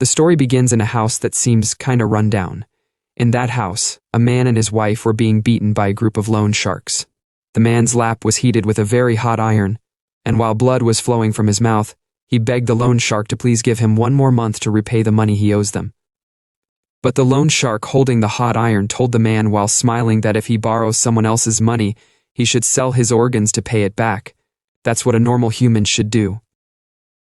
The story begins in a house that seems kinda run down. In that house, a man and his wife were being beaten by a group of loan sharks. The man's lap was heated with a very hot iron, and while blood was flowing from his mouth, he begged the loan shark to please give him 1 more month to repay the money he owes them. But the loan shark holding the hot iron told the man while smiling that if he borrows someone else's money, he should sell his organs to pay it back. That's what a normal human should do.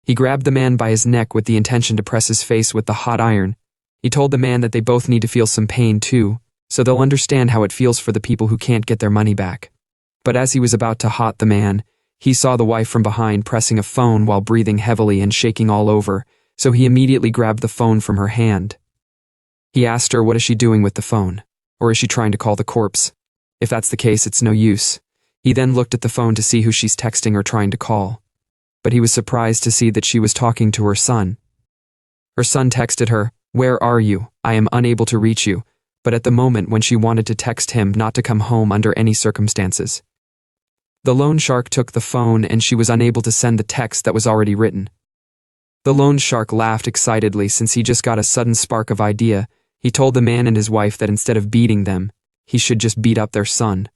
He grabbed the man by his neck with the intention to press his face with the hot iron. He told the man that they both need to feel some pain too, so they'll understand how it feels for the people who can't get their money back. But as he was about to hot the man, he saw the wife from behind pressing a phone while breathing heavily and shaking all over, so he immediately grabbed the phone from her hand. He asked her, what is she doing with the phone? Or is she trying to call the corpse? If that's the case, it's no use. He then looked at the phone to see who she's texting or trying to call. But he was surprised to see that she was talking to her son. Her son texted her, "Where are you? I am unable to reach you," but at the moment when she wanted to text him not to come home under any circumstances. The loan shark took the phone and she was unable to send the text that was already written. The loan shark laughed excitedly since he just got a sudden spark of idea. He told the man and his wife that instead of beating them, he should just beat up their son.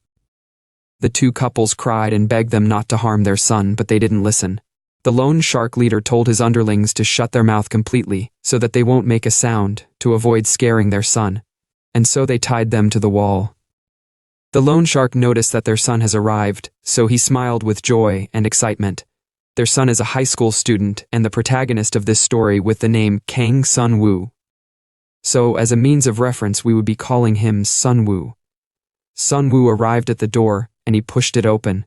The two couples cried and begged them not to harm their son, but they didn't listen. The loan shark leader told his underlings to shut their mouth completely so that they won't make a sound to avoid scaring their son, and so they tied them to the wall. The loan shark noticed that their son has arrived, so he smiled with joy and excitement. Their son is a high school student and the protagonist of this story with the name Kang Sun-woo. So, as a means of reference, we would be calling him Sun-woo. Sun-woo arrived at the door, and he pushed it open.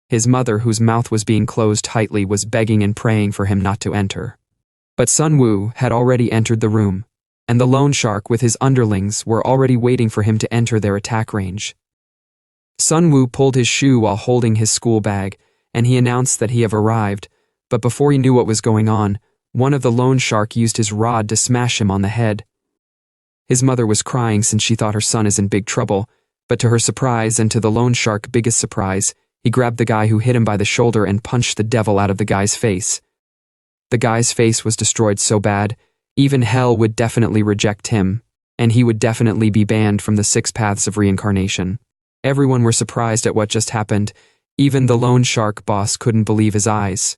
His mother, whose mouth was being closed tightly, was begging and praying for him not to enter. But Sun-woo had already entered the room, and the loan shark with his underlings were already waiting for him to enter their attack range. Sun-woo pulled his shoe while holding his school bag, and he announced that he had arrived, but before he knew what was going on, one of the loan shark used his rod to smash him on the head. His mother was crying since she thought her son is in big trouble, but to her surprise and to the loan shark's biggest surprise, he grabbed the guy who hit him by the shoulder and punched the devil out of the guy's face. The guy's face was destroyed so bad, even hell would definitely reject him, and he would definitely be banned from the 6 paths of reincarnation. Everyone were surprised at what just happened. Even the loan shark boss couldn't believe his eyes.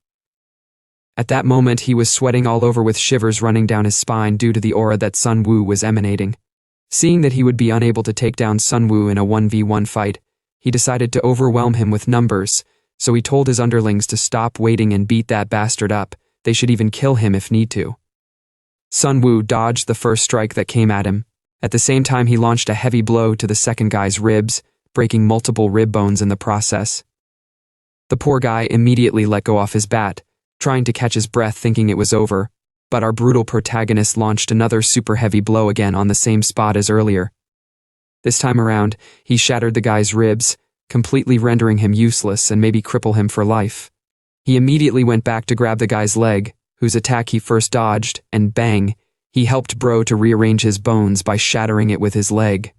At that moment, he was sweating all over with shivers running down his spine due to the aura that Sun-woo was emanating. Seeing that he would be unable to take down Sun-woo in a 1v1 fight, he decided to overwhelm him with numbers, so he told his underlings to stop waiting and beat that bastard up. They should even kill him if need to. Sun-woo dodged the first strike that came at him. At the same time, he launched a heavy blow to the second guy's ribs, breaking multiple rib bones in the process. The poor guy immediately let go off his bat, trying to catch his breath thinking it was over, but our brutal protagonist launched another super heavy blow again on the same spot as earlier. This time around, he shattered the guy's ribs, completely rendering him useless and maybe cripple him for life. He immediately went back to grab the guy's leg, whose attack he first dodged, and bang, he helped bro to rearrange his bones by shattering it with his leg.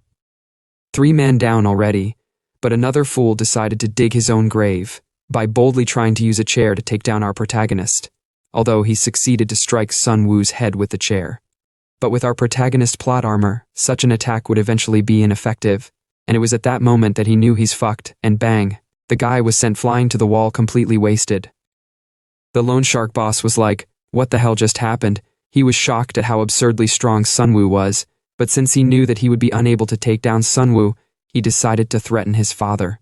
3 men down already, but another fool decided to dig his own grave by boldly trying to use a chair to take down our protagonist, although he succeeded to strike Sun-woo's head with the chair. But with our protagonist's plot armor, such an attack would eventually be ineffective, and it was at that moment that he knew he's fucked, and bang, the guy was sent flying to the wall completely wasted. The loan shark boss was like, what the hell just happened? He was shocked at how absurdly strong Sun-woo was, but since he knew that he would be unable to take down Sun-woo, he decided to threaten his father.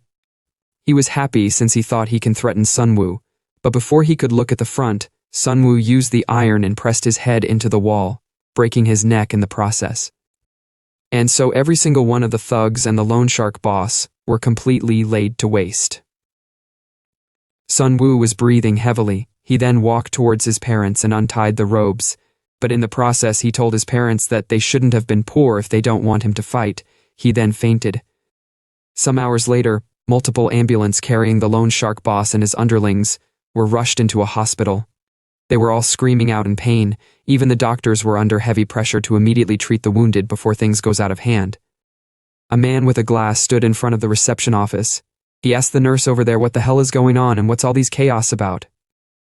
He was happy since he thought he can threaten Sun-woo, but before he could look at the front, Sun-woo used the iron and pressed his head into the wall, breaking his neck in the process. And so every single one of the thugs and the loan shark boss were completely laid to waste. Sun-woo was breathing heavily. He then walked towards his parents and untied the robes, but in the process he told his parents that they shouldn't have been poor if they don't want him to fight. He then fainted. Some hours later, multiple ambulances carrying the loan shark boss and his underlings were rushed into a hospital. They were all screaming out in pain. Even the doctors were under heavy pressure to immediately treat the wounded before things goes out of hand. A man with a glass stood in front of the reception office. He asked the nurse over there what the hell is going on and what's all these chaos about.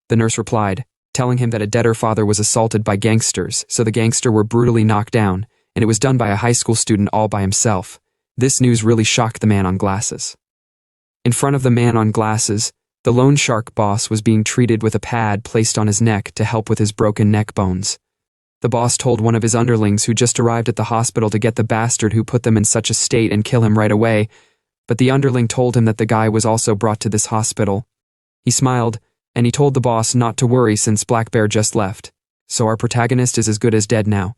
The nurse replied, telling him that a debtor father was assaulted by gangsters, so the gangster were brutally knocked down, and it was done by a high school student all by himself. This news really shocked the man on glasses. In front of the man on glasses, the loan shark boss was being treated with a pad placed on his neck to help with his broken neck bones. The boss told one of his underlings who just arrived at the hospital to get the bastard who put them in such a state and kill him right away, but the underling told him that the guy was also brought to this hospital. He smiled, and he told the boss not to worry since Black Bear just left, so our protagonist is as good as dead now.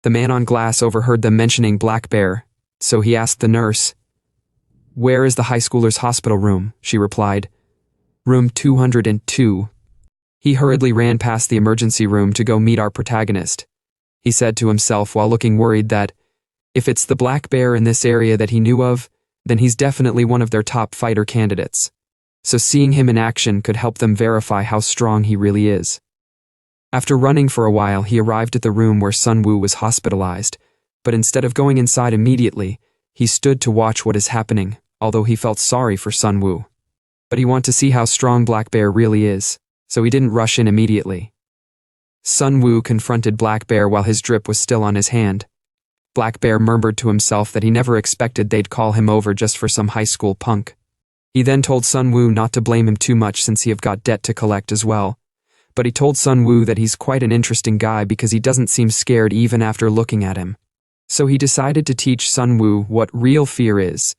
The man on glass overheard them mentioning Black Bear, so he asked the nurse, "Where is the high schooler's hospital room?" She replied, "Room 202. He hurriedly ran past the emergency room to go meet our protagonist. He said to himself while looking worried that, if it's the Black Bear in this area that he knew of, then he's definitely one of their top fighter candidates. So seeing him in action could help them verify how strong he really is. After running for a while, he arrived at the room where Sun Woo was hospitalized, but instead of going inside immediately, he stood to watch what is happening, although he felt sorry for Sun Woo. But he wanted to see how strong Black Bear really is, so he didn't rush in immediately. Sun Woo confronted Black Bear while his drip was still on his hand. Black Bear murmured to himself that he never expected they'd call him over just for some high school punk. He then told Sun Woo not to blame him too much since he have got debt to collect as well. But he told Sun Woo that he's quite an interesting guy because he doesn't seem scared even after looking at him. So he decided to teach Sun Woo what real fear is.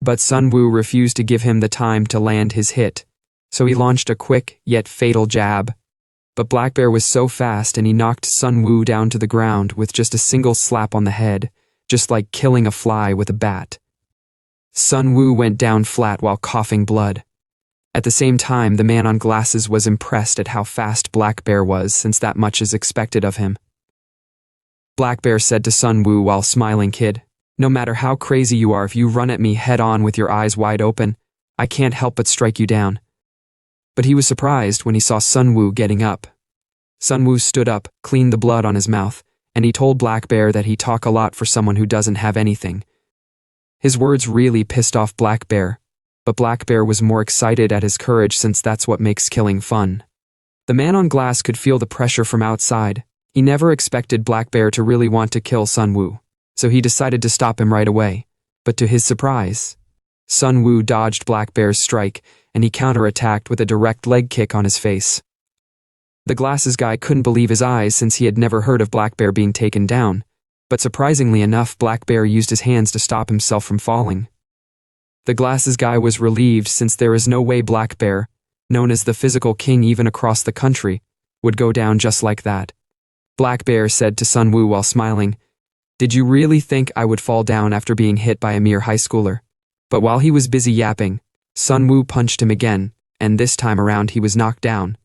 But Sun Woo refused to give him the time to land his hit, so he launched a quick yet fatal jab. But Black Bear was so fast and he knocked Sun Woo down to the ground with just a single slap on the head, just like killing a fly with a bat. Sun Woo went down flat while coughing blood. At the same time, the man on glasses was impressed at how fast Black Bear was since that much is expected of him. Black Bear said to Sun Woo while smiling, "Kid, no matter how crazy you are, if you run at me head on with your eyes wide open, I can't help but strike you down." But he was surprised when he saw Sun Woo getting up. Sun Woo stood up, cleaned the blood on his mouth, and he told Black Bear that he talk a lot for someone who doesn't have anything. His words really pissed off Black Bear, but Black Bear was more excited at his courage since that's what makes killing fun. The man on glass could feel the pressure from outside. He never expected Black Bear to really want to kill Sun Woo, so he decided to stop him right away. But to his surprise, Sun Woo dodged Black Bear's strike, and he counterattacked with a direct leg kick on his face. The glasses guy couldn't believe his eyes since he had never heard of Black Bear being taken down, but surprisingly enough, Black Bear used his hands to stop himself from falling. The glasses guy was relieved since there is no way Black Bear, known as the physical king even across the country, would go down just like that. Black Bear said to Sun Woo while smiling, "Did you really think I would fall down after being hit by a mere high schooler?" But while he was busy yapping, Sun Woo punched him again, and this time around he was knocked down,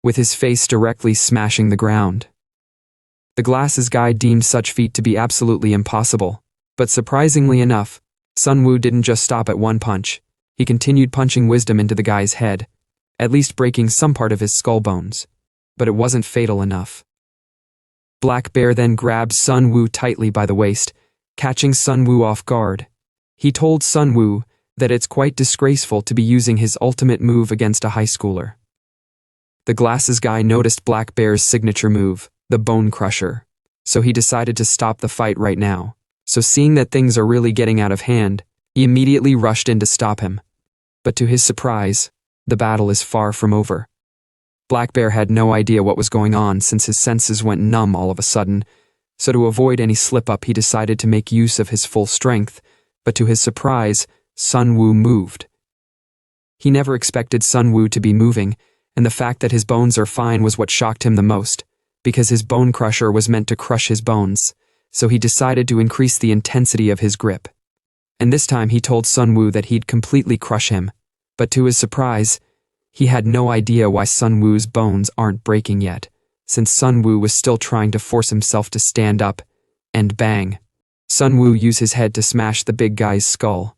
with his face directly smashing the ground. The glasses guy deemed such feat to be absolutely impossible, but surprisingly enough, Sun Woo didn't just stop at one punch. He continued punching wisdom into the guy's head, at least breaking some part of his skull bones, but it wasn't fatal enough. Black Bear then grabbed Sun Woo tightly by the waist, catching Sun Woo off guard. He told Sun Woo that it's quite disgraceful to be using his ultimate move against a high schooler. The glasses guy noticed Black Bear's signature move, the Bone Crusher, so he decided to stop the fight right now. So seeing that things are really getting out of hand, he immediately rushed in to stop him. But to his surprise, the battle is far from over. Black Bear had no idea what was going on since his senses went numb all of a sudden, so to avoid any slip-up he decided to make use of his full strength, but to his surprise, Sun Woo moved. He never expected Sun Woo to be moving, and the fact that his bones are fine was what shocked him the most, because his bone crusher was meant to crush his bones, so he decided to increase the intensity of his grip. And this time he told Sun Woo that he'd completely crush him, but to his surprise, he had no idea why Sun Woo's bones aren't breaking yet, since Sun Woo was still trying to force himself to stand up, and bang, Sun Woo used his head to smash the big guy's skull.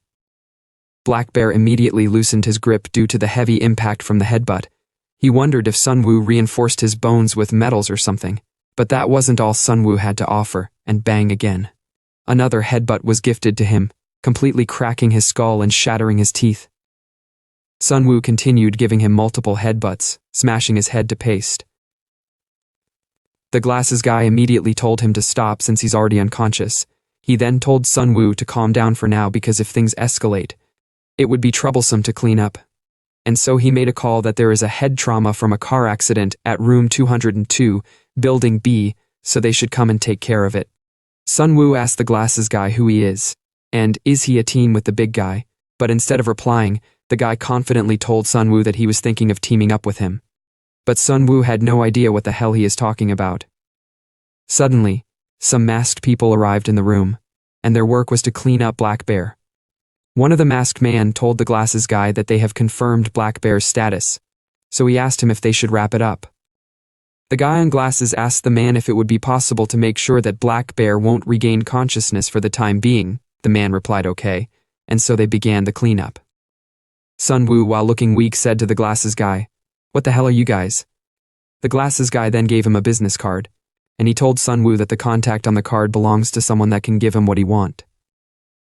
Black Bear immediately loosened his grip due to the heavy impact from the headbutt. He wondered if Sun Woo reinforced his bones with metals or something, but that wasn't all Sun Woo had to offer, and bang again. Another headbutt was gifted to him, completely cracking his skull and shattering his teeth. Sun Woo continued giving him multiple headbutts, smashing his head to paste. The glasses guy immediately told him to stop since he's already unconscious. He then told Sun Woo to calm down for now because if things escalate, it would be troublesome to clean up. And so he made a call that there is a head trauma from a car accident at room 202, building B, so they should come and take care of it. Sun Woo asked the glasses guy who he is, and is he a team with the big guy, but instead of replying, the guy confidently told Sun Woo that he was thinking of teaming up with him. But Sun Woo had no idea what the hell he is talking about. Suddenly, some masked people arrived in the room, and their work was to clean up Black Bear. One of the masked man told the glasses guy that they have confirmed Black Bear's status, so he asked him if they should wrap it up. The guy on glasses asked the man if it would be possible to make sure that Black Bear won't regain consciousness for the time being. The man replied okay, and so they began the cleanup. Sun Woo, while looking weak, said to the glasses guy, "What the hell are you guys?" The glasses guy then gave him a business card, and he told Sun Woo that the contact on the card belongs to someone that can give him what he want.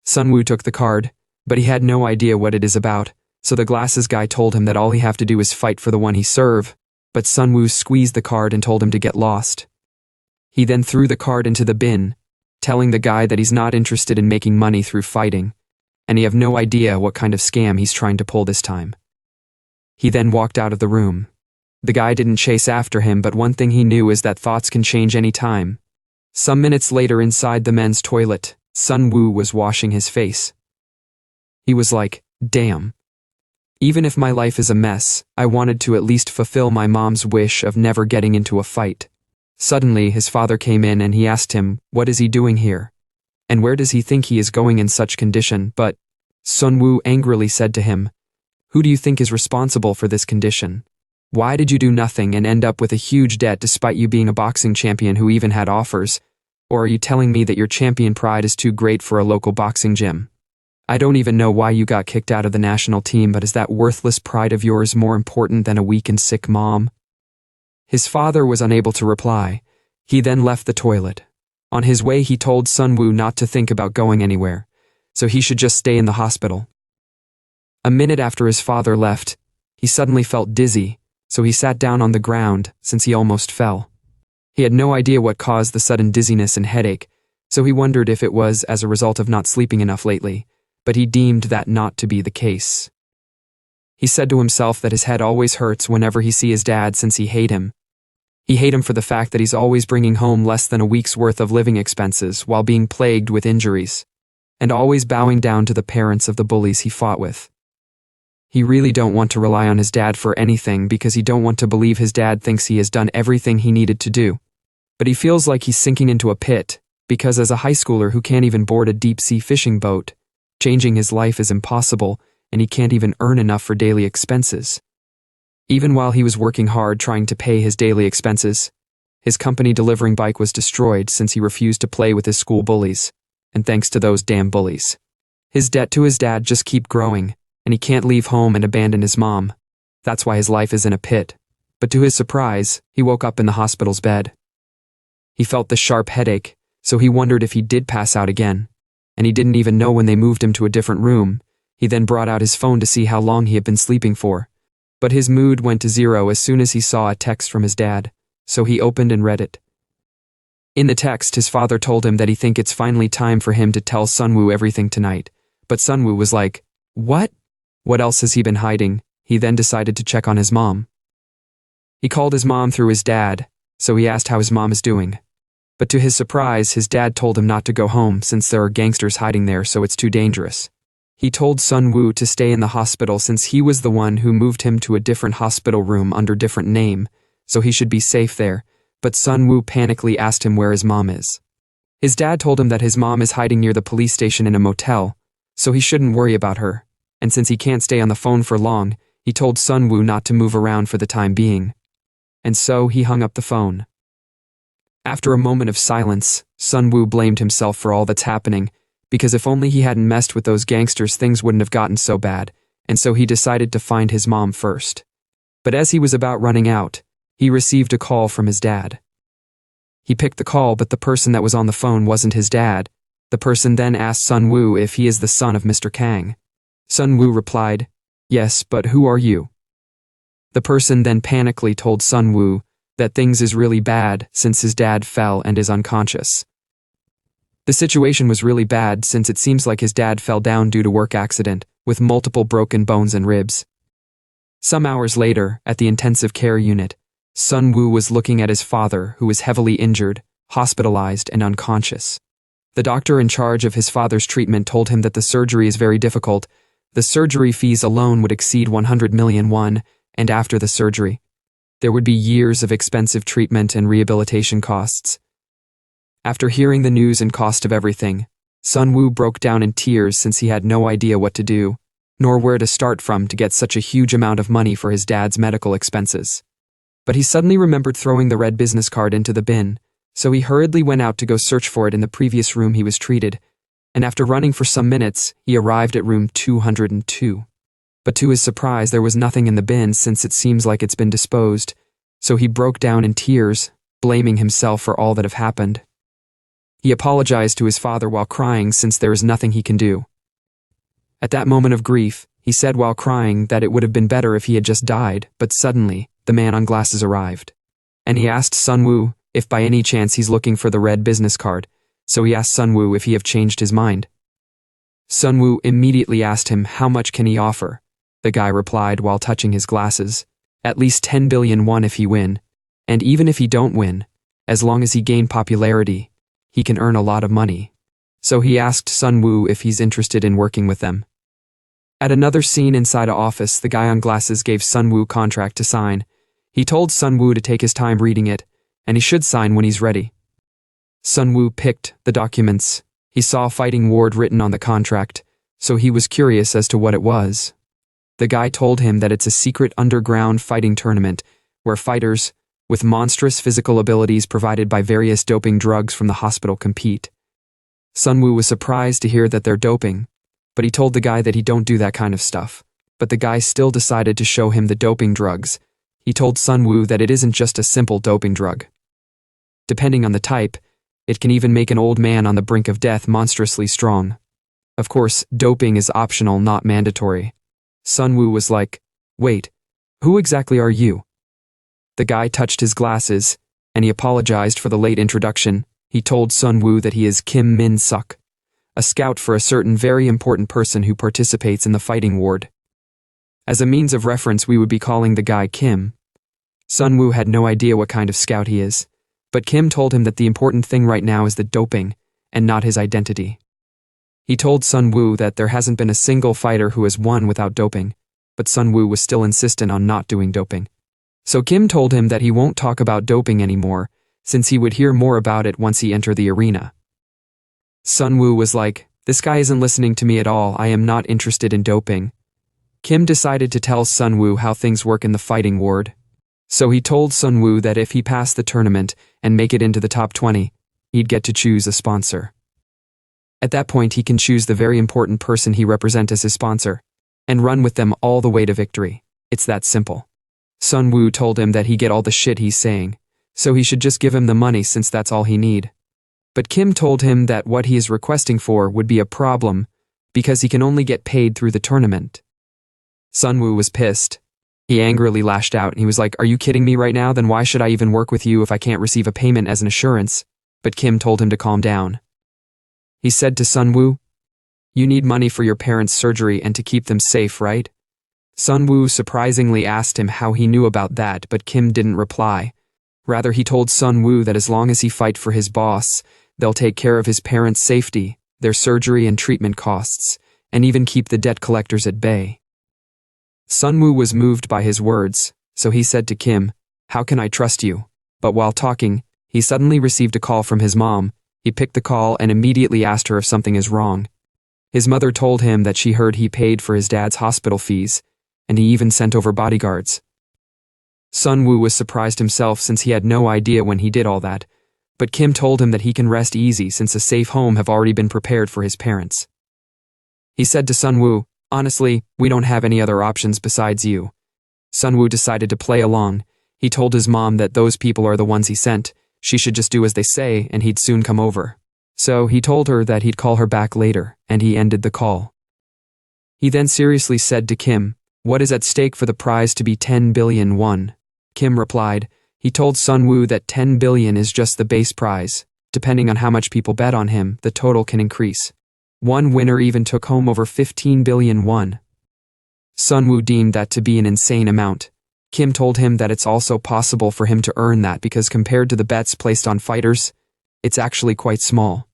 Sun Woo took the card, but he had no idea what it is about, so the glasses guy told him that all he have to do is fight for the one he serve, but Sun Woo squeezed the card and told him to get lost. He then threw the card into the bin, telling the guy that he's not interested in making money through fighting, and he have no idea what kind of scam he's trying to pull this time. He then walked out of the room. The guy didn't chase after him, but one thing he knew is that thoughts can change any time. Some minutes later, inside the men's toilet, Sun Woo was washing his face. He was like, damn. Even if my life is a mess, I wanted to at least fulfill my mom's wish of never getting into a fight. Suddenly, his father came in and he asked him, what is he doing here? And where does he think he is going in such condition? But Sun Woo angrily said to him, who do you think is responsible for this condition? Why did you do nothing and end up with a huge debt despite you being a boxing champion who even had offers? Or are you telling me that your champion pride is too great for a local boxing gym? I don't even know why you got kicked out of the national team, but is that worthless pride of yours more important than a weak and sick mom? His father was unable to reply. He then left the toilet. On his way, he told Sun Woo not to think about going anywhere, so he should just stay in the hospital. A minute after his father left, he suddenly felt dizzy, so he sat down on the ground since he almost fell. He had no idea what caused the sudden dizziness and headache, so he wondered if it was as a result of not sleeping enough lately, but he deemed that not to be the case. He said to himself that his head always hurts whenever he sees his dad since he hate him. He hate him for the fact that he's always bringing home less than a week's worth of living expenses while being plagued with injuries, and always bowing down to the parents of the bullies he fought with. He really don't want to rely on his dad for anything because he don't want to believe his dad thinks he has done everything he needed to do. But he feels like he's sinking into a pit because as a high schooler who can't even board a deep-sea fishing boat, changing his life is impossible and he can't even earn enough for daily expenses. Even while he was working hard trying to pay his daily expenses, his company delivering bike was destroyed since he refused to play with his school bullies, and thanks to those damn bullies. His debt to his dad just keep growing, and he can't leave home and abandon his mom. That's why his life is in a pit. But to his surprise, he woke up in the hospital's bed. He felt the sharp headache, so he wondered if he did pass out again, and he didn't even know when they moved him to a different room. He then brought out his phone to see how long he had been sleeping for. But his mood went to zero as soon as he saw a text from his dad, so he opened and read it. In the text, his father told him that he think it's finally time for him to tell Sun Woo everything tonight, but Sun Woo was like, what? What else has he been hiding? He then decided to check on his mom. He called his mom through his dad, so he asked how his mom is doing. But to his surprise, his dad told him not to go home since there are gangsters hiding there, so it's too dangerous. He told Sun Woo to stay in the hospital since he was the one who moved him to a different hospital room under different name, so he should be safe there, but Sun Woo panically asked him where his mom is. His dad told him that his mom is hiding near the police station in a motel, so he shouldn't worry about her, and since he can't stay on the phone for long, he told Sun Woo not to move around for the time being. And so he hung up the phone. After a moment of silence, Sun Woo blamed himself for all that's happening, because if only he hadn't messed with those gangsters, things wouldn't have gotten so bad, and so he decided to find his mom first. But as he was about running out, he received a call from his dad. He picked the call, but the person that was on the phone wasn't his dad. The person then asked Sun Woo if he is the son of Mr. Kang. Sun Woo replied, Yes, but who are you? The person then panically told Sun Woo that things is really bad since his dad fell and is unconscious. The situation was really bad since it seems like his dad fell down due to work accident, with multiple broken bones and ribs. Some hours later, at the intensive care unit, Sun Woo was looking at his father, who was heavily injured, hospitalized, and unconscious. The doctor in charge of his father's treatment told him that the surgery is very difficult. The surgery fees alone would exceed 100 million won, and after the surgery, there would be years of expensive treatment and rehabilitation costs. After hearing the news and cost of everything, Sun Woo broke down in tears since he had no idea what to do, nor where to start from to get such a huge amount of money for his dad's medical expenses. But he suddenly remembered throwing the red business card into the bin, so he hurriedly went out to go search for it in the previous room he was treated, and after running for some minutes, he arrived at room 202. But to his surprise, there was nothing in the bin since it seems like it's been disposed, so he broke down in tears, blaming himself for all that have happened. He apologized to his father while crying since there is nothing he can do. At that moment of grief, he said while crying that it would have been better if he had just died, but suddenly, the man on glasses arrived. And he asked Sun Woo if by any chance he's looking for the red business card, so he asked Sun Woo if he have changed his mind. Sun Woo immediately asked him how much can he offer. The guy replied while touching his glasses, at least 10 billion won if he win, and even if he don't win, as long as he gain popularity, he can earn a lot of money. So he asked Sun Woo if he's interested in working with them. At another scene inside an office, the guy on glasses gave Sun Woo contract to sign. He told Sun Woo to take his time reading it, and he should sign when he's ready. Sun Woo picked the documents. He saw fighting ward written on the contract, so he was curious as to what it was. The guy told him that it's a secret underground fighting tournament where fighters with monstrous physical abilities provided by various doping drugs from the hospital compete. Sun Woo was surprised to hear that they're doping, but he told the guy that he don't do that kind of stuff. But the guy still decided to show him the doping drugs. He told Sun Woo that it isn't just a simple doping drug. Depending on the type, it can even make an old man on the brink of death monstrously strong. Of course, doping is optional, not mandatory. Sun Woo was like, "Wait, who exactly are you?" The guy touched his glasses, and he apologized for the late introduction. He told Sun Woo that he is Kim Min-suk, a scout for a certain very important person who participates in the fighting ward. As a means of reference, we would be calling the guy Kim. Sun Woo had no idea what kind of scout he is, but Kim told him that the important thing right now is the doping, and not his identity. He told Sun Woo that there hasn't been a single fighter who has won without doping, but Sun Woo was still insistent on not doing doping. So Kim told him that he won't talk about doping anymore, since he would hear more about it once he entered the arena. Sun Woo was like, "This guy isn't listening to me at all, I am not interested in doping." Kim decided to tell Sun Woo how things work in the fighting ward. So he told Sun Woo that if he passed the tournament and make it into the top 20, he'd get to choose a sponsor. At that point, he can choose the very important person he represents as his sponsor, and run with them all the way to victory. It's that simple. Sun Woo told him that he get all the shit he's saying, so he should just give him the money since that's all he need. But Kim told him that what he is requesting for would be a problem, because he can only get paid through the tournament. Sun Woo was pissed. He angrily lashed out and he was like, "Are you kidding me right now? Then why should I even work with you if I can't receive a payment as an assurance?" But Kim told him to calm down. He said to Sun Woo, "You need money for your parents' surgery and to keep them safe, right?" Sun Woo surprisingly asked him how he knew about that, but Kim didn't reply. Rather, he told Sun Woo that as long as he fight for his boss, they'll take care of his parents' safety, their surgery and treatment costs, and even keep the debt collectors at bay. Sun Woo was moved by his words, so he said to Kim, "How can I trust you?" But while talking, he suddenly received a call from his mom. He picked the call and immediately asked her if something is wrong. His mother told him that she heard he paid for his dad's hospital fees, and he even sent over bodyguards. Sun Woo was surprised himself since he had no idea when he did all that, but Kim told him that he can rest easy since a safe home have already been prepared for his parents. He said to Sun Woo, "Honestly, we don't have any other options besides you." Sun Woo decided to play along. He told his mom that those people are the ones he sent, she should just do as they say and he'd soon come over. So he told her that he'd call her back later, and he ended the call. He then seriously said to Kim, What is at stake for the prize to be 10 billion won? Kim replied. He told Sunwoo that 10 billion is just the base prize. Depending on how much people bet on him, the total can increase. One winner even took home over 15 billion won. Sunwoo deemed that to be an insane amount. Kim told him that it's also possible for him to earn that because compared to the bets placed on fighters, it's actually quite small.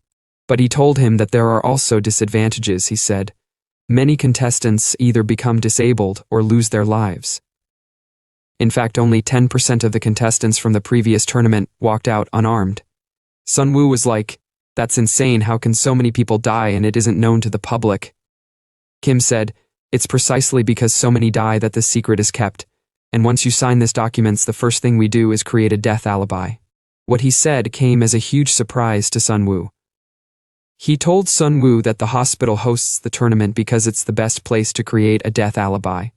But he told him that there are also disadvantages, he said. Many contestants either become disabled or lose their lives. In fact, only 10% of the contestants from the previous tournament walked out unarmed. Sunwoo was like, "That's insane, how can so many people die and it isn't known to the public?" Kim said, "It's precisely because so many die that the secret is kept, and once you sign this documents the first thing we do is create a death alibi." What he said came as a huge surprise to Sunwoo. He told Sunwoo that the hospital hosts the tournament because it's the best place to create a death alibi.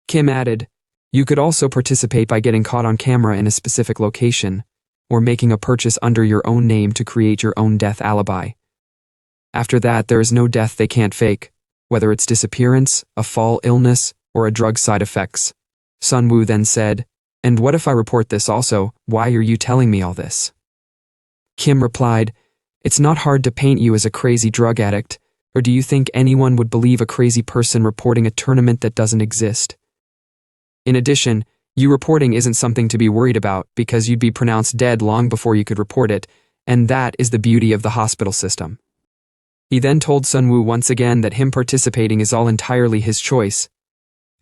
Kim added, "You could also participate by getting caught on camera in a specific location, or making a purchase under your own name to create your own death alibi. After that, there is no death they can't fake, whether it's disappearance, a fall, illness, or a drug side effects." Sunwoo then said, "And what if I report this also? Why are you telling me all this?" Kim replied, "It's not hard to paint you as a crazy drug addict, or do you think anyone would believe a crazy person reporting a tournament that doesn't exist? In addition, you reporting isn't something to be worried about because you'd be pronounced dead long before you could report it, and that is the beauty of the hospital system." He then told Sunwoo once again that him participating is all entirely his choice,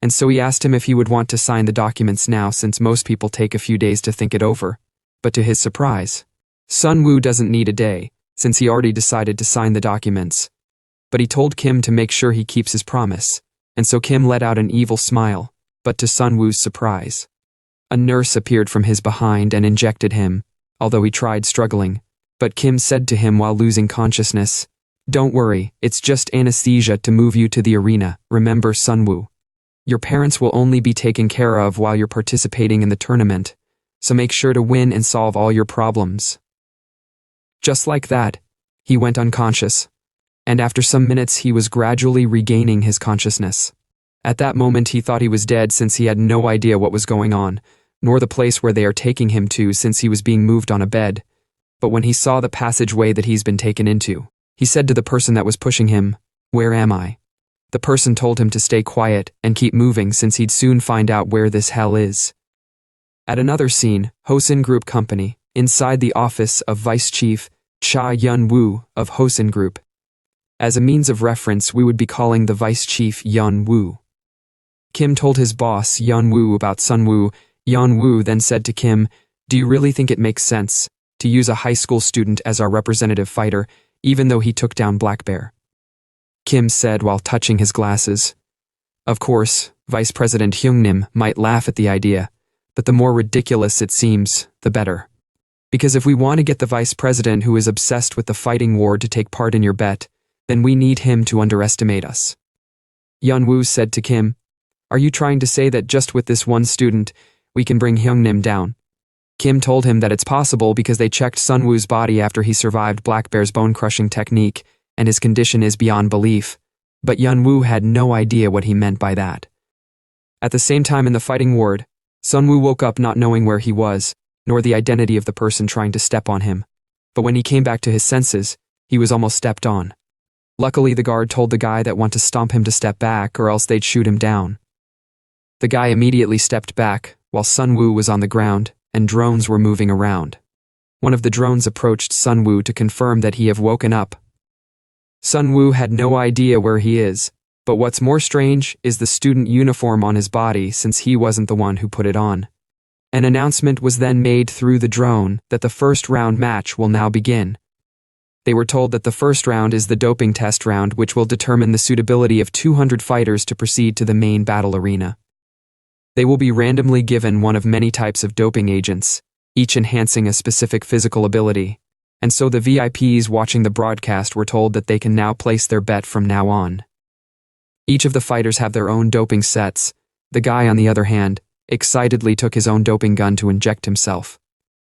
and so he asked him if he would want to sign the documents now since most people take a few days to think it over. But to his surprise, Sunwoo doesn't need a day, since he already decided to sign the documents. But he told Kim to make sure he keeps his promise, and so Kim let out an evil smile, but to Sunwoo's surprise, a nurse appeared from his behind and injected him, although he tried struggling. But Kim said to him while losing consciousness, "Don't worry, it's just anesthesia to move you to the arena, remember Sunwoo. Your parents will only be taken care of while you're participating in the tournament, so make sure to win and solve all your problems." Just like that, he went unconscious, and after some minutes he was gradually regaining his consciousness. At that moment he thought he was dead since he had no idea what was going on, nor the place where they are taking him to since he was being moved on a bed. But when he saw the passageway that he's been taken into, he said to the person that was pushing him, "Where am I?" The person told him to stay quiet and keep moving since he'd soon find out where this hell is. At another scene, Hosin Group Company, inside the office of Vice Chief Cha Yun-woo of Hosin Group. As a means of reference, we would be calling the Vice Chief Yun-woo. Kim told his boss Yun-woo about Sunwoo. Yun-woo then said to Kim, "Do you really think it makes sense to use a high school student as our representative fighter, even though he took down Black Bear?" Kim said while touching his glasses. Of course, Vice President Hyungnim might laugh at the idea, but the more ridiculous it seems, the better. Because if we want to get the vice president who is obsessed with the fighting war to take part in your bet, then we need him to underestimate us. Yun-woo said to Kim, "Are you trying to say that just with this one student, we can bring Hyungnim down?" Kim told him that it's possible because they checked Sunwoo's body after he survived Black Bear's bone-crushing technique, and his condition is beyond belief, but Yun-woo had no idea what he meant by that. At the same time in the fighting ward, Sunwoo woke up not knowing where he was, nor the identity of the person trying to step on him. But when he came back to his senses, he was almost stepped on. Luckily, the guard told the guy that want to stomp him to step back or else they'd shoot him down. The guy immediately stepped back, while Sunwoo was on the ground, and drones were moving around. One of the drones approached Sunwoo to confirm that he have woken up. Sunwoo had no idea where he is, but what's more strange is the student uniform on his body since he wasn't the one who put it on. An announcement was then made through the drone that the first round match will now begin. They were told that the first round is the doping test round, which will determine the suitability of 200 fighters to proceed to the main battle arena. They will be randomly given one of many types of doping agents, each enhancing a specific physical ability, and so the VIPs watching the broadcast were told that they can now place their bet from now on. Each of the fighters have their own doping sets. The guy, on the other hand, excitedly took his own doping gun to inject himself.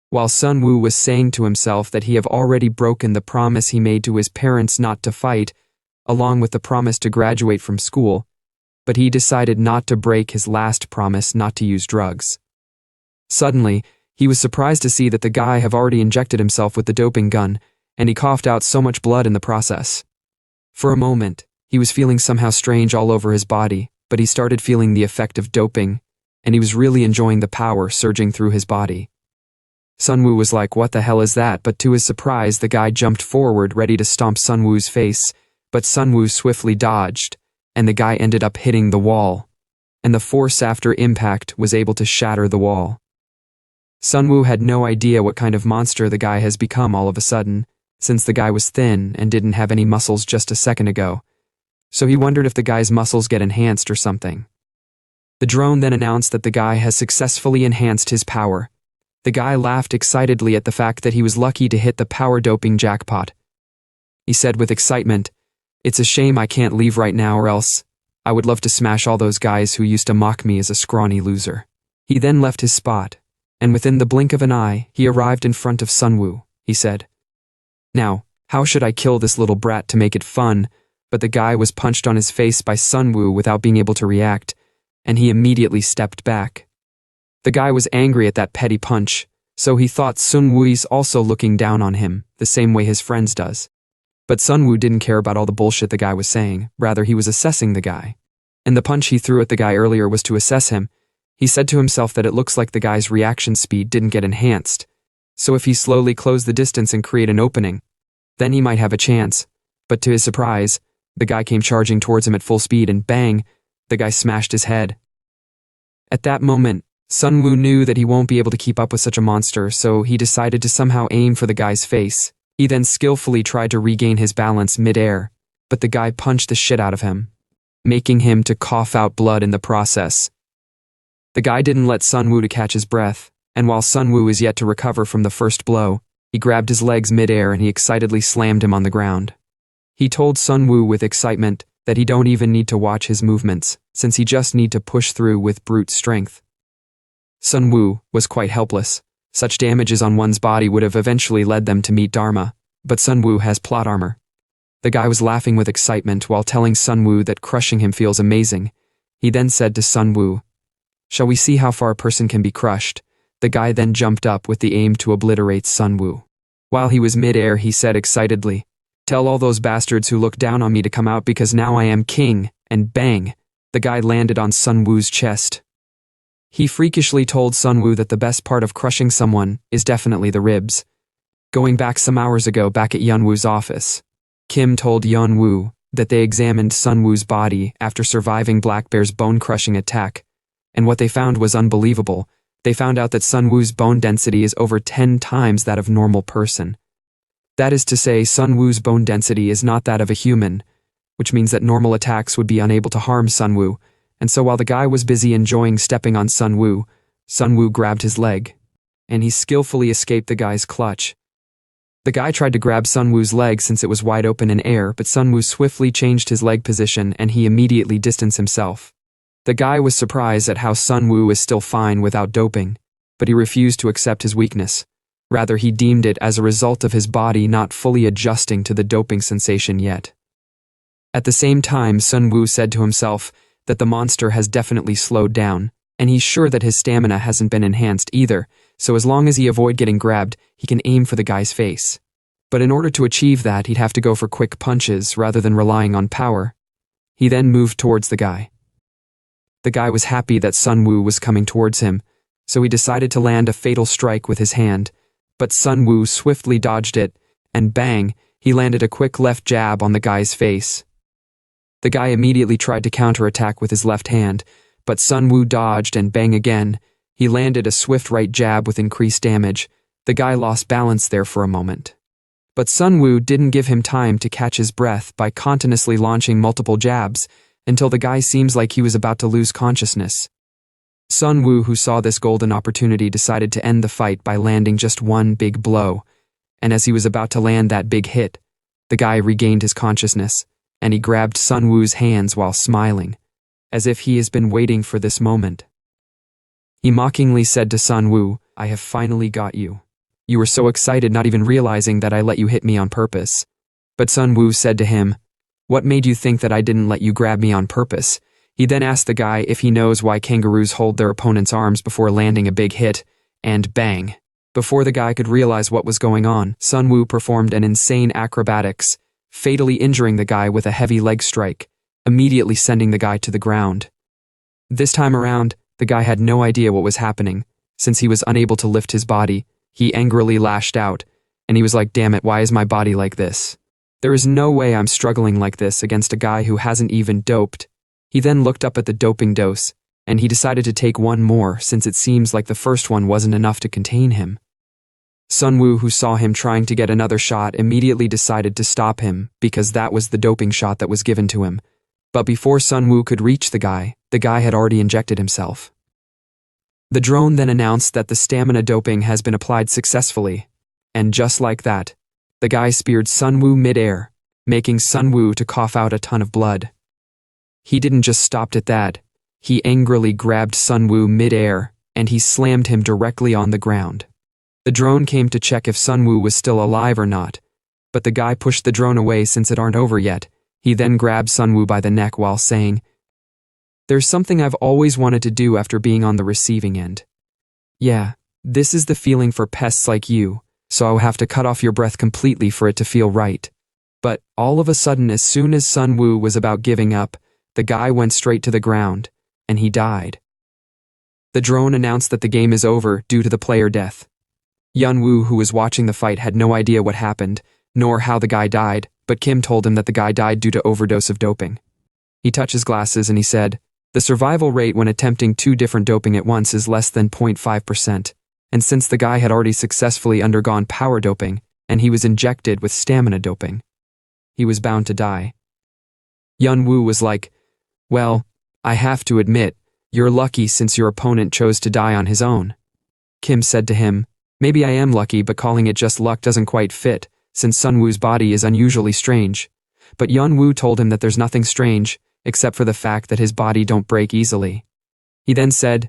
While Sunwoo was saying to himself that he have already broken the promise he made to his parents not to fight, along with the promise to graduate from school, but he decided not to break his last promise not to use drugs. Suddenly, he was surprised to see that the guy had already injected himself with the doping gun, and he coughed out so much blood in the process. For a moment, he was feeling somehow strange all over his body, but he started feeling the effect of doping, and he was really enjoying the power surging through his body. Sunwoo was like, "What the hell is that?" But to his surprise, the guy jumped forward ready to stomp Sunwoo's face, but Sunwoo swiftly dodged, and the guy ended up hitting the wall, and the force after impact was able to shatter the wall. Sunwoo had no idea what kind of monster the guy has become all of a sudden, since the guy was thin and didn't have any muscles just a second ago, so he wondered if the guy's muscles get enhanced or something. The drone then announced that the guy has successfully enhanced his power. The guy laughed excitedly at the fact that he was lucky to hit the power doping jackpot. He said with excitement, "It's a shame I can't leave right now, or else I would love to smash all those guys who used to mock me as a scrawny loser." He then left his spot, and within the blink of an eye, he arrived in front of Sunwoo. He said, "Now, how should I kill this little brat to make it fun?" But the guy was punched on his face by Sunwoo without being able to react, and he immediately stepped back. The guy was angry at that petty punch, so he thought Sunwoo's also looking down on him, the same way his friends does. But Sunwoo didn't care about all the bullshit the guy was saying, rather he was assessing the guy. And the punch he threw at the guy earlier was to assess him. He said to himself that it looks like the guy's reaction speed didn't get enhanced, so if he slowly closed the distance and create an opening, then he might have a chance. But to his surprise, the guy came charging towards him at full speed and bang, the guy smashed his head. At that moment, Sunwoo knew that he won't be able to keep up with such a monster, so he decided to somehow aim for the guy's face. He then skillfully tried to regain his balance mid-air, but the guy punched the shit out of him, making him to cough out blood in the process. The guy didn't let Sunwoo to catch his breath, and while Sunwoo is yet to recover from the first blow, he grabbed his legs mid-air and he excitedly slammed him on the ground. He told Sunwoo with excitement that he don't even need to watch his movements, since he just need to push through with brute strength. Sunwoo was quite helpless. Such damages on one's body would have eventually led them to meet Dharma, but Sunwoo has plot armor. The guy was laughing with excitement while telling Sunwoo that crushing him feels amazing. He then said to Sunwoo, "Shall we see how far a person can be crushed?" The guy then jumped up with the aim to obliterate Sunwoo. While he was mid-air, he said excitedly, "Tell all those bastards who look down on me to come out because now I am king," and bang, the guy landed on Sunwoo's chest. He freakishly told Sunwoo that the best part of crushing someone is definitely the ribs. Going back some hours ago back at Yeonwoo's office, Kim told Yeonwoo that they examined Sunwoo's body after surviving Black Bear's bone-crushing attack, and what they found was unbelievable. They found out that Sunwoo's bone density is over 10 times that of normal person. That is to say, Sunwoo's bone density is not that of a human, which means that normal attacks would be unable to harm Sunwoo, and so while the guy was busy enjoying stepping on Sunwoo, Sunwoo grabbed his leg, and he skillfully escaped the guy's clutch. The guy tried to grab Sunwoo's leg since it was wide open in air, but Sunwoo swiftly changed his leg position and he immediately distanced himself. The guy was surprised at how Sunwoo is still fine without doping, but he refused to accept his weakness. Rather, he deemed it as a result of his body not fully adjusting to the doping sensation yet. At the same time, Sunwoo said to himself that the monster has definitely slowed down, and he's sure that his stamina hasn't been enhanced either, so as long as he avoid getting grabbed, he can aim for the guy's face. But in order to achieve that, he'd have to go for quick punches rather than relying on power. He then moved towards the guy. The guy was happy that Sunwoo was coming towards him, so he decided to land a fatal strike with his hand, but Sunwoo swiftly dodged it, and bang, he landed a quick left jab on the guy's face. The guy immediately tried to counterattack with his left hand, but Sunwoo dodged and bang again, he landed a swift right jab with increased damage. The guy lost balance there for a moment. But Sunwoo didn't give him time to catch his breath by continuously launching multiple jabs until the guy seems like he was about to lose consciousness. Sunwoo, who saw this golden opportunity, decided to end the fight by landing just one big blow, and as he was about to land that big hit, the guy regained his consciousness, and he grabbed Sunwoo's hands while smiling, as if he has been waiting for this moment. He mockingly said to Sunwoo, "I have finally got you. You were so excited not even realizing that I let you hit me on purpose." But Sunwoo said to him, "What made you think that I didn't let you grab me on purpose?" He then asked the guy if he knows why kangaroos hold their opponent's arms before landing a big hit, and bang. Before the guy could realize what was going on, Sun Woo performed an insane acrobatics, fatally injuring the guy with a heavy leg strike, immediately sending the guy to the ground. This time around, the guy had no idea what was happening. Since he was unable to lift his body, he angrily lashed out, and he was like, "Damn it, why is my body like this? There is no way I'm struggling like this against a guy who hasn't even doped." He then looked up at the doping dose, and he decided to take one more since it seems like the first one wasn't enough to contain him. Sun Woo, who saw him trying to get another shot, immediately decided to stop him because that was the doping shot that was given to him. But before Sun Woo could reach the guy had already injected himself. The drone then announced that the stamina doping has been applied successfully, and just like that, the guy speared Sun Woo mid-air, making Sun Woo to cough out a ton of blood. He didn't just stop at that, he angrily grabbed Sun Woo mid-air, and he slammed him directly on the ground. The drone came to check if Sun Woo was still alive or not, but the guy pushed the drone away since it aren't over yet. He then grabbed Sun Woo by the neck while saying, "There's something I've always wanted to do after being on the receiving end. Yeah, this is the feeling for pests like you, so I'll have to cut off your breath completely for it to feel right." But all of a sudden, as soon as Sun Woo was about giving up, the guy went straight to the ground, and he died. The drone announced that the game is over due to the player death. Yun Woo, who was watching the fight, had no idea what happened, nor how the guy died, but Kim told him that the guy died due to overdose of doping. He touched his glasses and he said, "The survival rate when attempting 2 different doping at once is less than 0.5%, and since the guy had already successfully undergone power doping, and he was injected with stamina doping, he was bound to die." Yun Woo was like, "Well, I have to admit, you're lucky since your opponent chose to die on his own." Kim said to him, "Maybe I am lucky, but calling it just luck doesn't quite fit, since Sun Woo's body is unusually strange." But Yun Woo told him that there's nothing strange, except for the fact that his body don't break easily. He then said,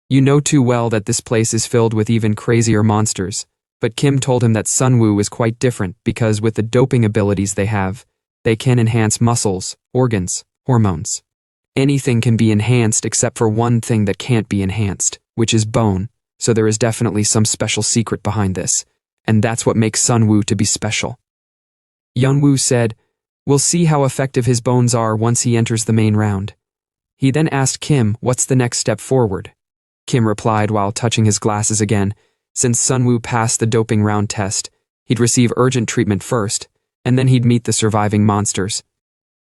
"You know too well that this place is filled with even crazier monsters." But Kim told him that Sun Woo is quite different because with the doping abilities they have, they can enhance muscles, organs, hormones. Anything can be enhanced except for one thing that can't be enhanced, which is bone, so there is definitely some special secret behind this, and that's what makes Sun Woo to be special. Yun Woo said, "We'll see how effective his bones are once he enters the main round." He then asked Kim what's the next step forward. Kim replied while touching his glasses again, since Sun Woo passed the doping round test, he'd receive urgent treatment first, and then he'd meet the surviving monsters,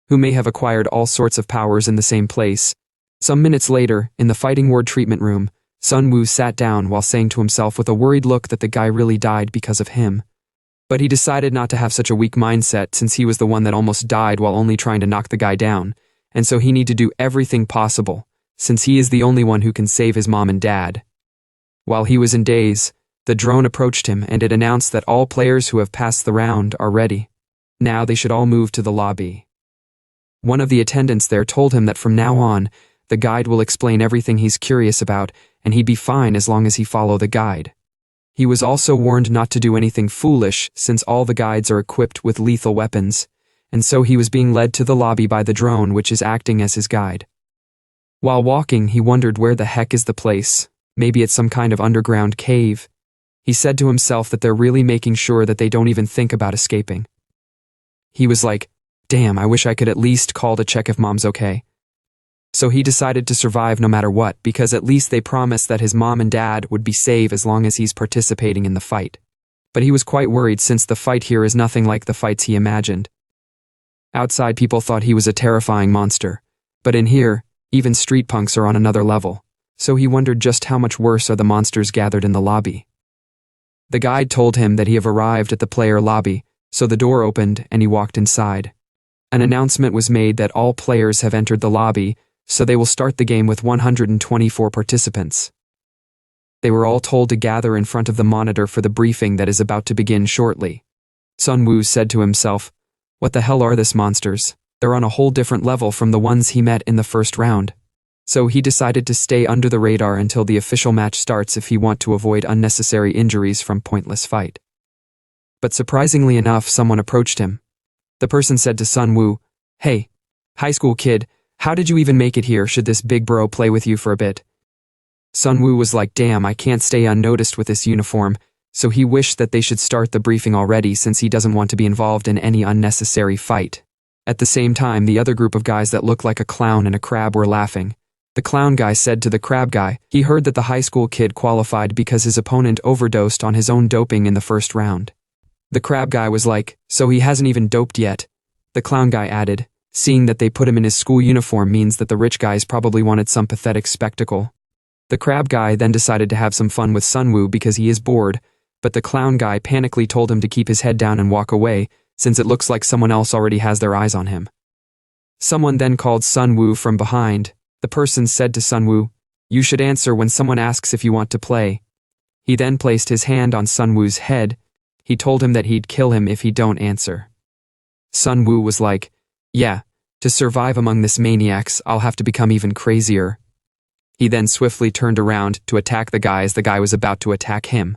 who may have acquired all sorts of powers in the same place. Some minutes later, in the fighting ward treatment room, Sun Woo sat down while saying to himself with a worried look that the guy really died because of him. But he decided not to have such a weak mindset since he was the one that almost died while only trying to knock the guy down, and so he needed to do everything possible, since he is the only one who can save his mom and dad. While he was in daze, the drone approached him and it announced that all players who have passed the round are ready. Now they should all move to the lobby. One of the attendants there told him that from now on, the guide will explain everything he's curious about, and he'd be fine as long as he follow the guide. He was also warned not to do anything foolish since all the guides are equipped with lethal weapons, and so he was being led to the lobby by the drone, which is acting as his guide. While walking, he wondered where the heck is the place. Maybe it's some kind of underground cave. He said to himself that they're really making sure that they don't even think about escaping. He was like, "Damn, I wish I could at least call to check if mom's okay." So he decided to survive no matter what, because at least they promised that his mom and dad would be safe as long as he's participating in the fight. But he was quite worried since the fight here is nothing like the fights he imagined. Outside, people thought he was a terrifying monster, but in here, even street punks are on another level, so he wondered just how much worse are the monsters gathered in the lobby. The guide told him that he have arrived at the player lobby, so the door opened and he walked inside. An announcement was made that all players have entered the lobby, so they will start the game with 124 participants. They were all told to gather in front of the monitor for the briefing that is about to begin shortly. Sun Woo said to himself, "What the hell are these monsters? They're on a whole different level from the ones he met in the first round." So he decided to stay under the radar until the official match starts if he want to avoid unnecessary injuries from pointless fight. But surprisingly enough, someone approached him. The person said to Sun Woo, "Hey, high school kid, How did you even make it here? Should this big bro play with you for a bit? Sunwoo was like, damn, I can't stay unnoticed with this uniform, so he wished that they should start the briefing already since he doesn't want to be involved in any unnecessary fight. At the same time, the other group of guys that looked like a clown and a crab were laughing. The clown guy said to the crab guy, he heard that the high school kid qualified because his opponent overdosed on his own doping in the first round. The crab guy was like, so he hasn't even doped yet. The clown guy added, seeing that they put him in his school uniform means that the rich guys probably wanted some pathetic spectacle. The crab guy then decided to have some fun with Sunwoo because he is bored, but the clown guy panically told him to keep his head down and walk away, since it looks like someone else already has their eyes on him. Someone then called Sunwoo from behind. The person said to Sunwoo, you should answer when someone asks if you want to play. He then placed his hand on Sunwoo's head. He told him that he'd kill him if he don't answer. Sunwoo was like, yeah, to survive among this maniacs, I'll have to become even crazier. He then swiftly turned around to attack the guy as the guy was about to attack him.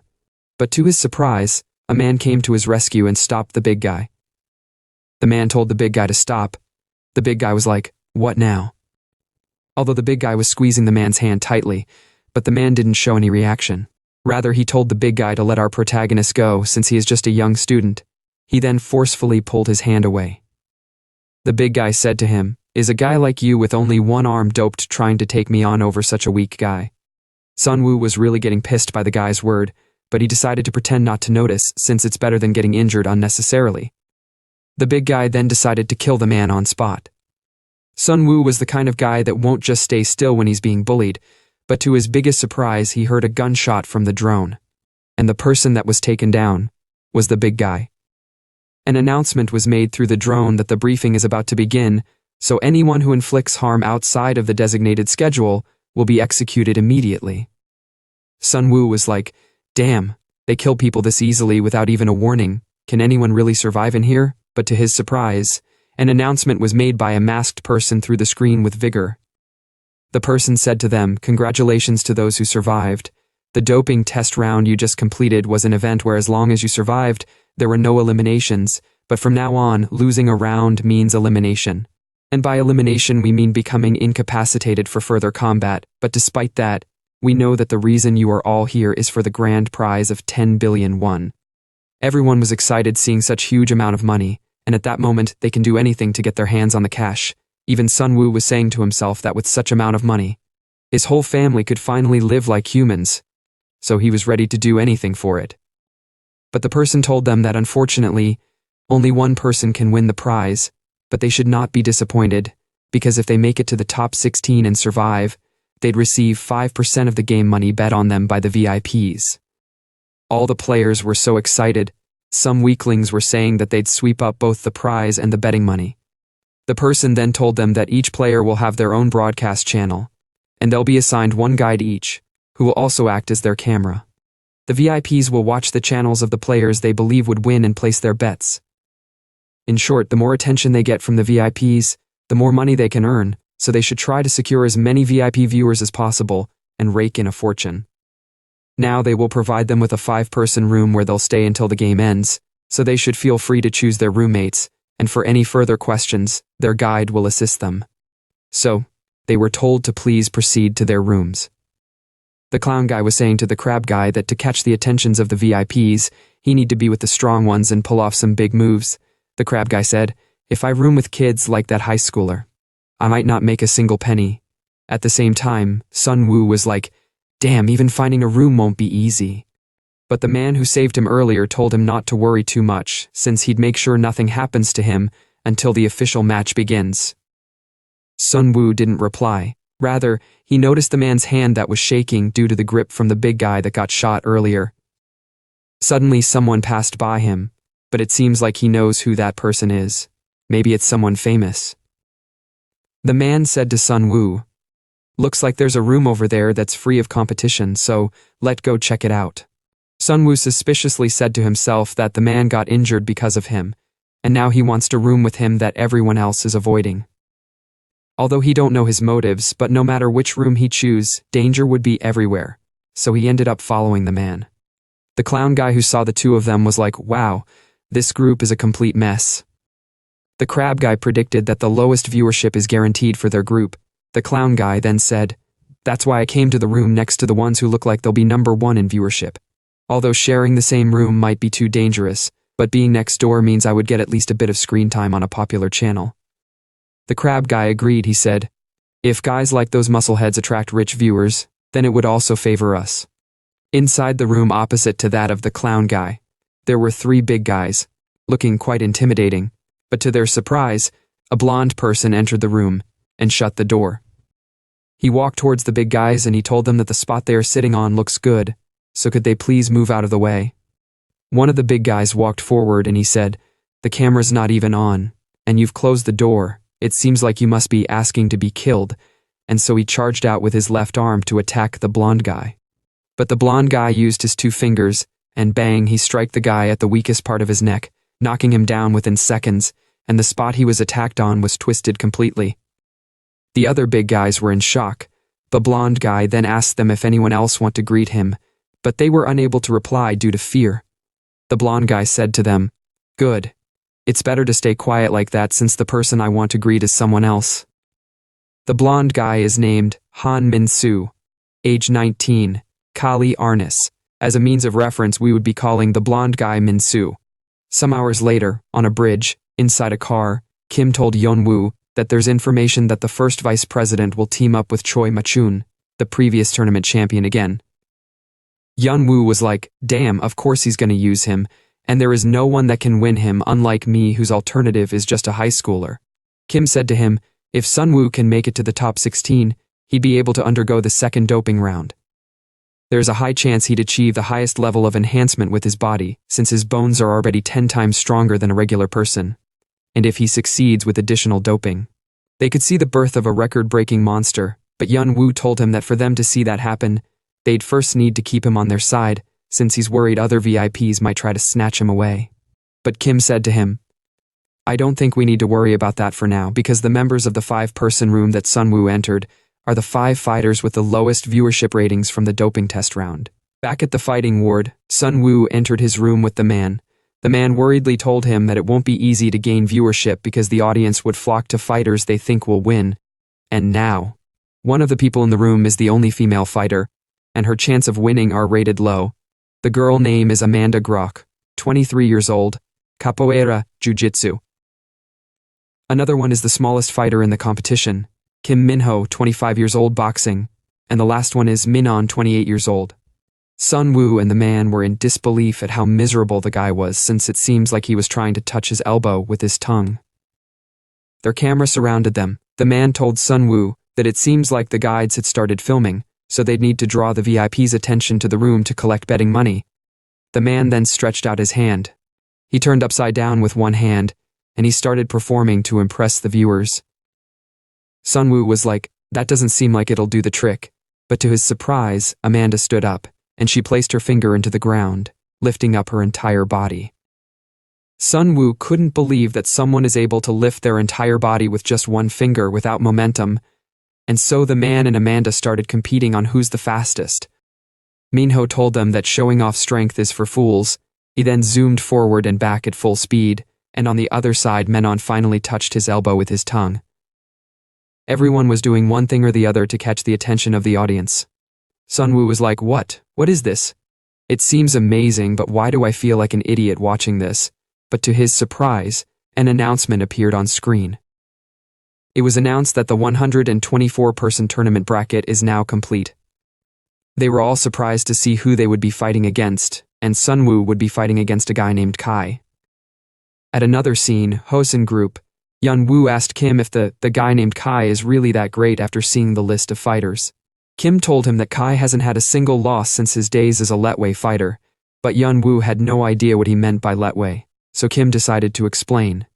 But to his surprise, a man came to his rescue and stopped the big guy. The man told the big guy to stop. The big guy was like, what now? Although the big guy was squeezing the man's hand tightly, but the man didn't show any reaction. Rather, he told the big guy to let our protagonist go since he is just a young student. He then forcefully pulled his hand away. The big guy said to him, is a guy like you with only one arm doped trying to take me on over such a weak guy? Sunwoo was really getting pissed by the guy's word, but he decided to pretend not to notice since it's better than getting injured unnecessarily. The big guy then decided to kill the man on spot. Sunwoo was the kind of guy that won't just stay still when he's being bullied, but to his biggest surprise he heard a gunshot from the drone. And the person that was taken down was the big guy. An announcement was made through the drone that the briefing is about to begin, so anyone who inflicts harm outside of the designated schedule will be executed immediately. Sunwoo was like, damn, they kill people this easily without even a warning. Can anyone really survive in here? But to his surprise, an announcement was made by a masked person through the screen with vigor. The person said to them, congratulations to those who survived. The doping test round you just completed was an event where as long as you survived, there were no eliminations, but from now on, losing a round means elimination. And by elimination we mean becoming incapacitated for further combat, but despite that, we know that the reason you are all here is for the grand prize of 10 billion won. Everyone was excited seeing such huge amount of money, and at that moment they can do anything to get their hands on the cash. Even Sunwoo was saying to himself that with such amount of money, his whole family could finally live like humans, so he was ready to do anything for it. But the person told them that unfortunately, only one person can win the prize, but they should not be disappointed, because if they make it to the top 16 and survive, they'd receive 5% of the game money bet on them by the VIPs. All the players were so excited, some weaklings were saying that they'd sweep up both the prize and the betting money. The person then told them that each player will have their own broadcast channel, and they'll be assigned one guide each, who will also act as their camera. The VIPs will watch the channels of the players they believe would win and place their bets. In short, the more attention they get from the VIPs, the more money they can earn, so they should try to secure as many VIP viewers as possible and rake in a fortune. Now they will provide them with a 5-person room where they'll stay until the game ends, so they should feel free to choose their roommates, and for any further questions, their guide will assist them. So, they were told to please proceed to their rooms. The clown guy was saying to the crab guy that to catch the attentions of the VIPs, he need to be with the strong ones and pull off some big moves. The crab guy said, if I room with kids like that high schooler, I might not make a single penny. At the same time, Sunwoo was like, damn, even finding a room won't be easy. But the man who saved him earlier told him not to worry too much, since he'd make sure nothing happens to him until the official match begins. Sunwoo didn't reply. Rather, he noticed the man's hand that was shaking due to the grip from the big guy that got shot earlier. Suddenly someone passed by him, but it seems like he knows who that person is. Maybe it's someone famous. The man said to Sunwoo, looks like there's a room over there that's free of competition, so let's go check it out. Sunwoo suspiciously said to himself that the man got injured because of him, and now he wants to room with him that everyone else is avoiding. Although he don't know his motives, but no matter which room he choose, danger would be everywhere, so he ended up following the man. The clown guy who saw the two of them was like, wow, this group is a complete mess. The crab guy predicted that the lowest viewership is guaranteed for their group. The clown guy then said, "That's why I came to the room next to the ones who look like they'll be number one in viewership. Although sharing the same room might be too dangerous, but being next door means I would get at least a bit of screen time on a popular channel." The crab guy agreed. He said, "If guys like those muscleheads attract rich viewers, then it would also favor us." Inside the room opposite to that of the clown guy, there were three big guys, looking quite intimidating, but to their surprise, a blonde person entered the room and shut the door. He walked towards the big guys and he told them that the spot they are sitting on looks good, so could they please move out of the way. One of the big guys walked forward and he said, "The camera's not even on, and you've closed the door. It seems like you must be asking to be killed," and so he charged out with his left arm to attack the blonde guy. But the blonde guy used his 2 fingers, and bang, he struck the guy at the weakest part of his neck, knocking him down within seconds, and the spot he was attacked on was twisted completely. The other big guys were in shock. The blonde guy then asked them if anyone else want to greet him, but they were unable to reply due to fear. The blonde guy said to them, "Good. It's better to stay quiet like that since the person I want to greet is someone else." The blonde guy is named Han Min-soo, age 19, Kali Arnis. As a means of reference, we would be calling the blonde guy Min-soo. Some hours later, on a bridge, inside a car, Kim told Yeon-woo that there's information that the first vice president will team up with Choi Ma-chun, the previous tournament champion again. Yeon-woo was like, "Damn, of course he's gonna use him, and there is no one that can win him unlike me whose alternative is just a high schooler." Kim said to him, if Sun-woo can make it to the top 16, he'd be able to undergo the second doping round. There's a high chance he'd achieve the highest level of enhancement with his body, since his bones are already 10 times stronger than a regular person. And if he succeeds with additional doping, they could see the birth of a record-breaking monster, but Yeon-woo told him that for them to see that happen, they'd first need to keep him on their side, since he's worried other VIPs might try to snatch him away. But Kim said to him, "I don't think we need to worry about that for now, because the members of the 5-person room that Sun-woo entered are the 5 fighters with the lowest viewership ratings from the doping test round." Back at the fighting ward, Sun-woo entered his room with the man. The man worriedly told him that it won't be easy to gain viewership because the audience would flock to fighters they think will win. And now, one of the people in the room is the only female fighter, and her chance of winning are rated low. The girl name is Amanda Grock, 23 years old, capoeira, jiu-jitsu. Another one is the smallest fighter in the competition, Kim Min-ho, 25 years old, boxing, and the last one is Min-on, 28 years old. Sun-woo and the man were in disbelief at how miserable the guy was, since it seems like he was trying to touch his elbow with his tongue. Their camera surrounded them. The man told Sun-woo that it seems like the guides had started filming, so they'd need to draw the VIP's attention to the room to collect betting money. The man then stretched out his hand. He turned upside down with one hand, and he started performing to impress the viewers. Sun-woo was like, "That doesn't seem like it'll do the trick," but to his surprise, Amanda stood up, and she placed her finger into the ground, lifting up her entire body. Sun-woo couldn't believe that someone is able to lift their entire body with just one finger without momentum, and so the man and Amanda started competing on who's the fastest. Minho told them that showing off strength is for fools. He then zoomed forward and back at full speed, and on the other side Menon finally touched his elbow with his tongue. Everyone was doing one thing or the other to catch the attention of the audience. Sun-woo was like, What is this? It seems amazing, but why do I feel like an idiot watching this?" But to his surprise, an announcement appeared on screen. It was announced that the 124-person tournament bracket is now complete. They were all surprised to see who they would be fighting against, and Sun-woo would be fighting against a guy named Kai. At another scene, Hosen Group, Yeon-woo asked Kim if the guy named Kai is really that great after seeing the list of fighters. Kim told him that Kai hasn't had a single loss since his days as a Letway fighter, but Yeon-woo had no idea what he meant by Letway, so Kim decided to explain.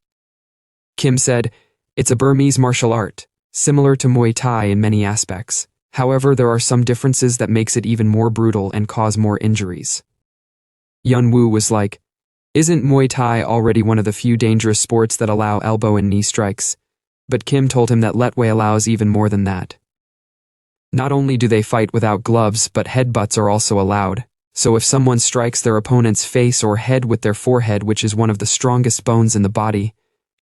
Kim said, "It's a Burmese martial art, similar to Muay Thai in many aspects. However, there are some differences that makes it even more brutal and cause more injuries." Yeon-woo was like, "Isn't Muay Thai already one of the few dangerous sports that allow elbow and knee strikes?" But Kim told him that Letway allows even more than that. Not only do they fight without gloves, but headbutts are also allowed. So if someone strikes their opponent's face or head with their forehead, which is one of the strongest bones in the body,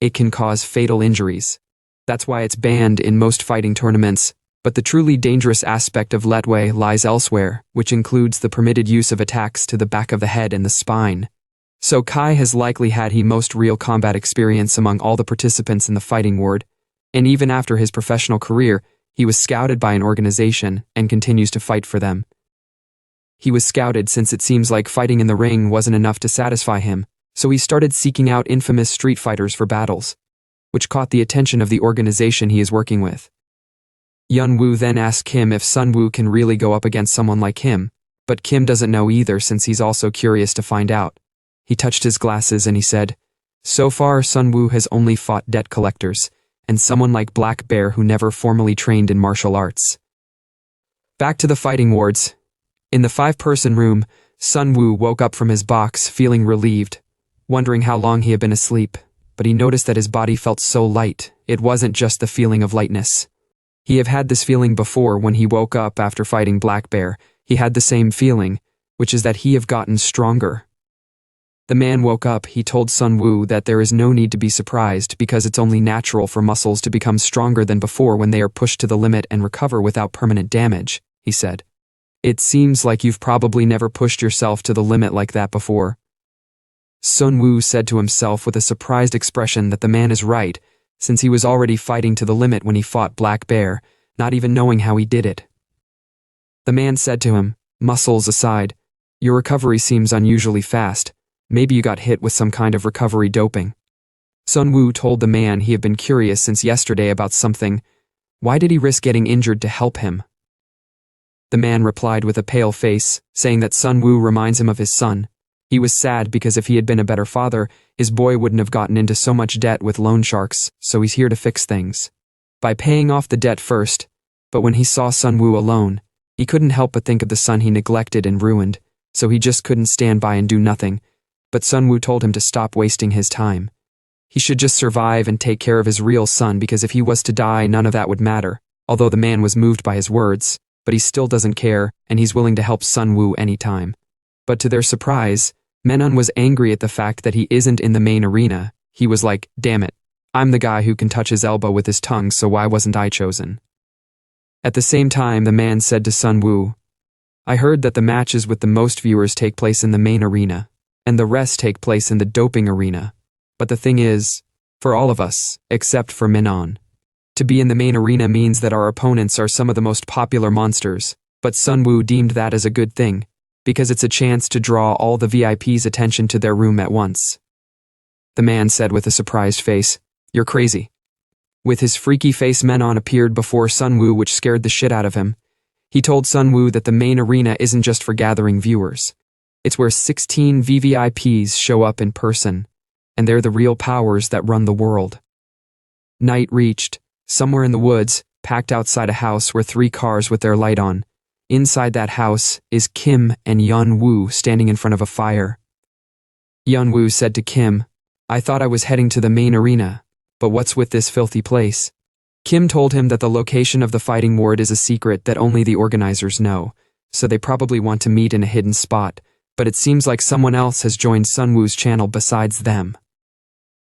it can cause fatal injuries. That's why it's banned in most fighting tournaments, but the truly dangerous aspect of Letway lies elsewhere, which includes the permitted use of attacks to the back of the head and the spine. So Kai has likely had the most real combat experience among all the participants in the fighting ward, and even after his professional career, he was scouted by an organization and continues to fight for them. He was scouted since it seems like fighting in the ring wasn't enough to satisfy him, so he started seeking out infamous street fighters for battles, which caught the attention of the organization he is working with. Yun-woo then asked Kim if Sun-woo can really go up against someone like him, but Kim doesn't know either since he's also curious to find out. He touched his glasses and he said, "So far Sun-woo has only fought debt collectors, and someone like Black Bear who never formally trained in martial arts." Back to the fighting wards. In the 5-person room, Sun-woo woke up from his box feeling relieved, wondering how long he had been asleep, but he noticed that his body felt so light. It wasn't just the feeling of lightness. He had had this feeling before when he woke up after fighting Black Bear. He had the same feeling, which is that he have gotten stronger. The man woke up. He told Sun-woo that there is no need to be surprised because it's only natural for muscles to become stronger than before when they are pushed to the limit and recover without permanent damage, he said. "It seems like you've probably never pushed yourself to the limit like that before." Sun-woo said to himself with a surprised expression that the man is right, since he was already fighting to the limit when he fought Black Bear, not even knowing how he did it. The man said to him, "Muscles aside, your recovery seems unusually fast. Maybe you got hit with some kind of recovery doping." Sun-woo told the man he had been curious since yesterday about something. Why did he risk getting injured to help him? The man replied with a pale face, saying that Sun-woo reminds him of his son. He was sad because if he had been a better father, his boy wouldn't have gotten into so much debt with loan sharks, so he's here to fix things by paying off the debt first. But when he saw Sun-woo alone, he couldn't help but think of the son he neglected and ruined, so he just couldn't stand by and do nothing. But Sun-woo told him to stop wasting his time. He should just survive and take care of his real son because if he was to die, none of that would matter. Although the man was moved by his words, but he still doesn't care, and he's willing to help Sun-woo anytime. But to their surprise, Menon was angry at the fact that he isn't in the main arena. He was like, "Damn it, I'm the guy who can touch his elbow with his tongue, so why wasn't I chosen?" At the same time, the man said to Sun-woo, "I heard that the matches with the most viewers take place in the main arena, and the rest take place in the doping arena. But the thing is, for all of us, except for Menon, to be in the main arena means that our opponents are some of the most popular monsters, but Sun-woo deemed that as a good thing, because it's a chance to draw all the VIPs' attention to their room at once." The man said with a surprised face, "You're crazy." With his freaky face, Menon appeared before Sun-woo, which scared the shit out of him. He told Sun-woo that the main arena isn't just for gathering viewers. It's where 16 VVIPs show up in person, and they're the real powers that run the world. Night reached. Somewhere in the woods, packed outside a house, were 3 cars with their light on. Inside that house is Kim and Yun-woo standing in front of a fire. Yun-woo said to Kim, "I thought I was heading to the main arena, but what's with this filthy place?" Kim told him that the location of the fighting ward is a secret that only the organizers know, so they probably want to meet in a hidden spot, but it seems like someone else has joined Sun-woo's channel besides them.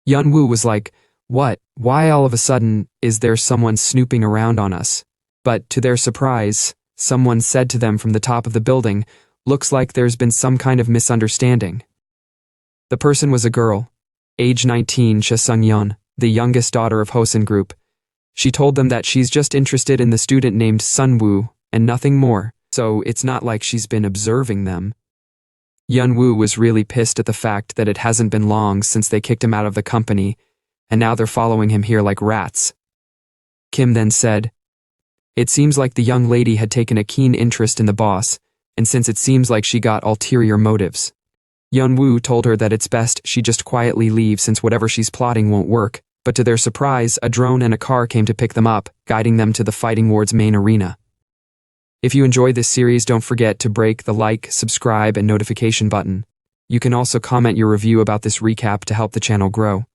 Yun-woo was like, "What? Why all of a sudden is there someone snooping around on us?" But to their surprise, someone said to them from the top of the building, "Looks like there's been some kind of misunderstanding." The person was a girl, age 19, Cha Sung-yeon, the youngest daughter of Hosen Group. She told them that she's just interested in the student named Sun-woo, and nothing more, so it's not like she's been observing them. Yun-woo was really pissed at the fact that it hasn't been long since they kicked him out of the company, and now they're following him here like rats. Kim then said, "It seems like the young lady had taken a keen interest in the boss, and since it seems like she got ulterior motives." Yun-woo told her that it's best she just quietly leave since whatever she's plotting won't work, but to their surprise, a drone and a car came to pick them up, guiding them to the fighting ward's main arena. If you enjoyed this series, don't forget to break the like, subscribe, and notification button. You can also comment your review about this recap to help the channel grow.